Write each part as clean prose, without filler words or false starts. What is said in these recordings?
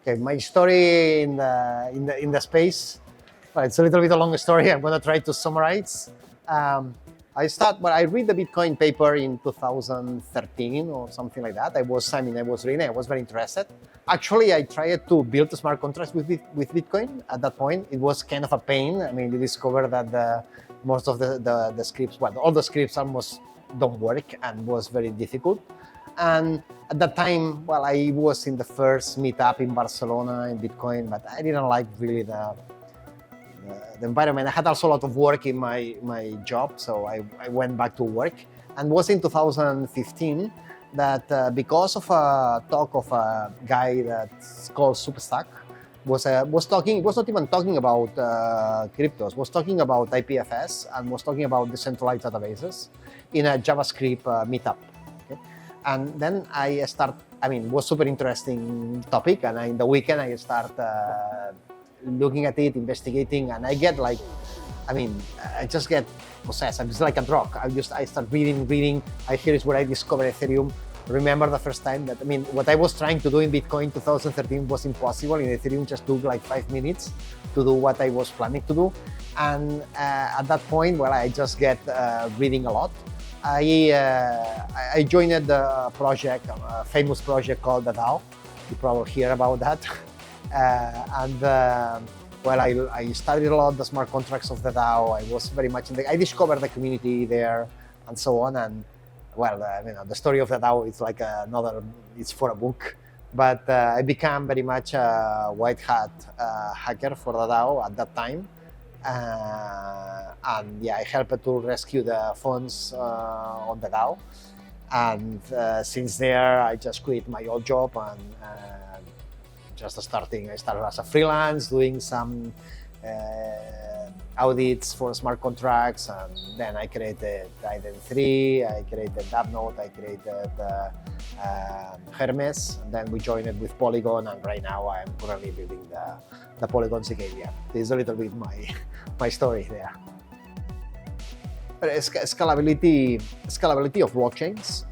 Okay, my story in the space. Well, it's a little bit a long story. I'm going to try to summarize. I read the Bitcoin paper in 2013 or something like that. I was reading. I was very interested. Actually, I tried to build smart contracts with Bitcoin. At that point, it was kind of a pain. I mean, you discover that most of the scripts, well, all the scripts almost don't work and was very difficult. And at that time, well, I was in the first meetup in Barcelona in Bitcoin, but I didn't like really the environment. I had also a lot of work in my job, so I went back to work. And it was in 2015 that because of a talk of a guy that's called Superstack, was not even talking about cryptos, was talking about IPFS and was talking about decentralized databases in a JavaScript meetup. And then it was super interesting topic, and in the weekend I start looking at it, investigating, and I just get possessed. I'm just like a drug. I start reading. Here is where I discovered Ethereum. Remember the first time that, what I was trying to do in Bitcoin 2013 was impossible. In Ethereum just took like 5 minutes to do what I was planning to do. And at that point, well, I just get reading a lot. I joined the project, a famous project called the DAO. You probably hear about that. I studied a lot the smart contracts of the DAO. I was very much I discovered the community there and so on. And the story of the DAO is like it's for a book. But I became very much a white hat hacker for the DAO at that time. I helped to rescue the funds on the DAO. And since there, I just quit my old job and I started as a freelance, doing some audits for smart contracts, and then I created Ident3, I created Dabnode, I created Hermez, and then we joined it with Polygon, and right now I'm currently building the Polygon zkEVM. This is a little bit my story there. Scalability of blockchains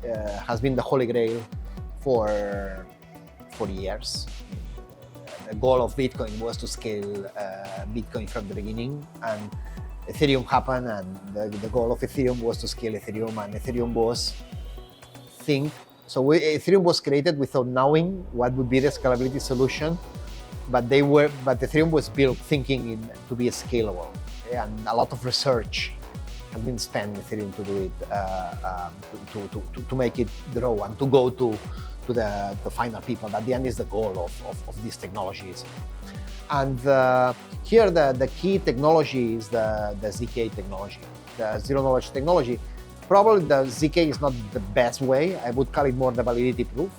has been the holy grail for years. The goal of Bitcoin was to scale Bitcoin from the beginning, and Ethereum happened, and the goal of Ethereum was to scale Ethereum, and Ethereum was Ethereum was created without knowing what would be the scalability solution, but Ethereum was built thinking to be scalable, and a lot of research has been spent in Ethereum to do it, to make it grow and to go to the final people. At the end is the goal of these technologies. And here the key technology is the zk technology, the zero knowledge technology. Probably the zk is not the best way. I would call it more the validity proof,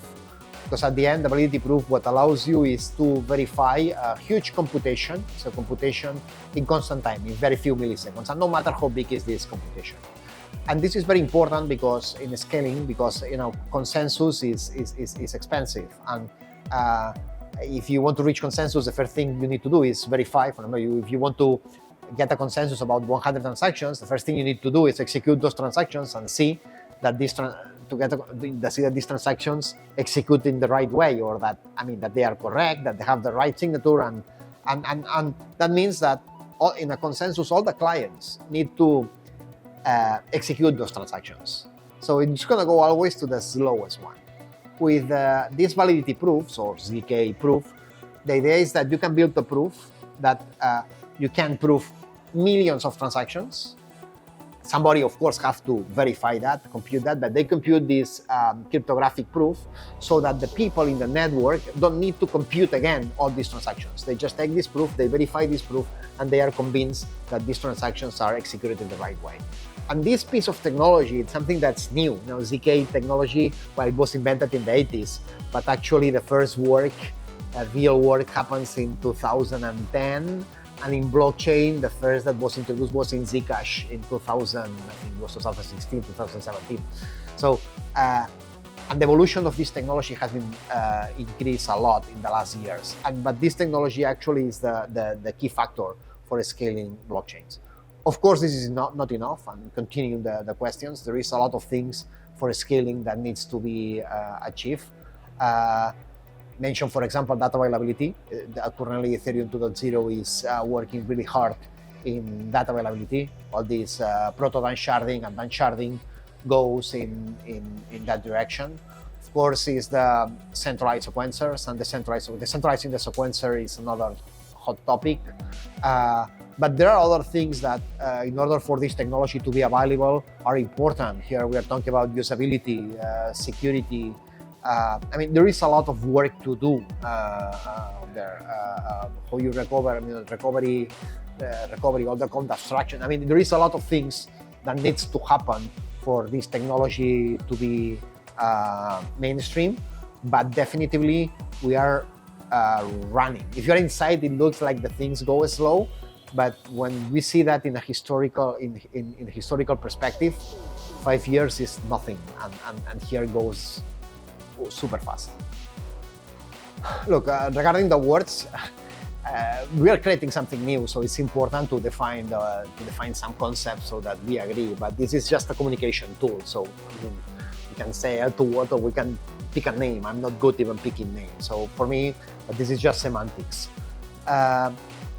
because at the end, the validity proof, what allows you is to verify a huge computation, so computation in constant time, in very few milliseconds, and no matter how big is this computation. And this is very important because in scaling, consensus is expensive, and if you want to reach consensus, the first thing you need to do is verify. If you want to get a consensus about 100 transactions, the first thing you need to do is execute those transactions and see that these transactions execute in the right way, or that they are correct, that they have the right signature, and that means that in a consensus, all the clients need to execute those transactions. So it's going to go always to the slowest one. With these validity proofs, or zk proof, the idea is that you can build a proof that you can prove millions of transactions. Somebody, of course, has to verify that, compute that, but they compute this cryptographic proof so that the people in the network don't need to compute again all these transactions. They just take this proof, they verify this proof, and they are convinced that these transactions are executed in the right way. And this piece of technology, it's something that's new. zk technology, it was invented in the 80s, but actually the first real work happens in 2010. And in blockchain, the first that was introduced was in Zcash in 2016, 2017. So, and the evolution of this technology has been increased a lot in the last years. But this technology actually is the key factor for scaling blockchains. Of course, this is not enough, and continuing the questions, there is a lot of things for scaling that needs to be achieved. mentioned, for example, data availability. Currently, Ethereum 2.0 is working really hard in data availability. All this proto-advanced sharding and advanced sharding goes in that direction. Of course, is the centralized sequencers, and decentralizing the sequencer is another hot topic. But there are other things that, in order for this technology to be available, are important. Here we are talking about usability, security. I mean, there is a lot of work to do there. How you recover, recovery, all the content abstraction. I mean, there is a lot of things that needs to happen for this technology to be mainstream. But definitively, we are running. If you're inside, it looks like the things go slow. But when we see that in a historical perspective, 5 years is nothing, and here goes super fast. Look, regarding the words, we are creating something new, so it's important to define some concepts so that we agree. But this is just a communication tool, so I mean, we can say L2 or we can pick a name. I'm not good even picking names. So for me, this is just semantics.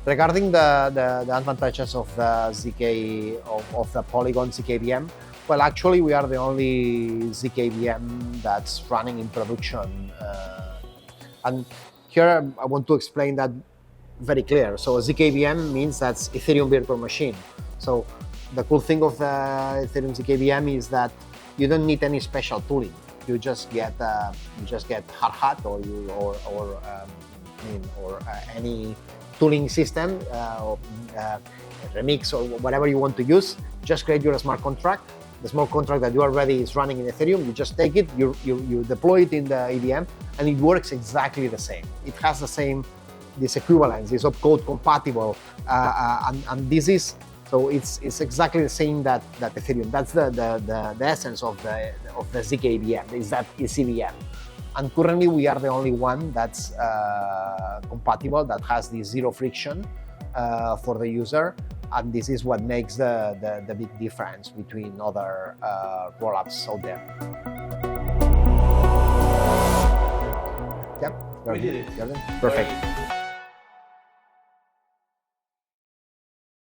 Regarding the advantages of the zk of the Polygon zkEVM, well, actually we are the only zkEVM that's running in production, and here I want to explain that very clear. So zkEVM means that's Ethereum virtual machine. So the cool thing of the Ethereum zkEVM is that you don't need any special tooling. You just get hard hat or any tooling system, Remix or whatever you want to use. Just create your smart contract. The smart contract that you already is running in Ethereum, you just take it, you deploy it in the EVM, and it works exactly the same. It has this equivalence, is opcode compatible, and this is, so it's exactly the same that Ethereum. That's the essence of the zkEVM, is that EVM. And currently we are the only one that's compatible, that has this zero friction for the user, and this is what makes the big difference between other rollups out there. Yep, We did it. Perfect.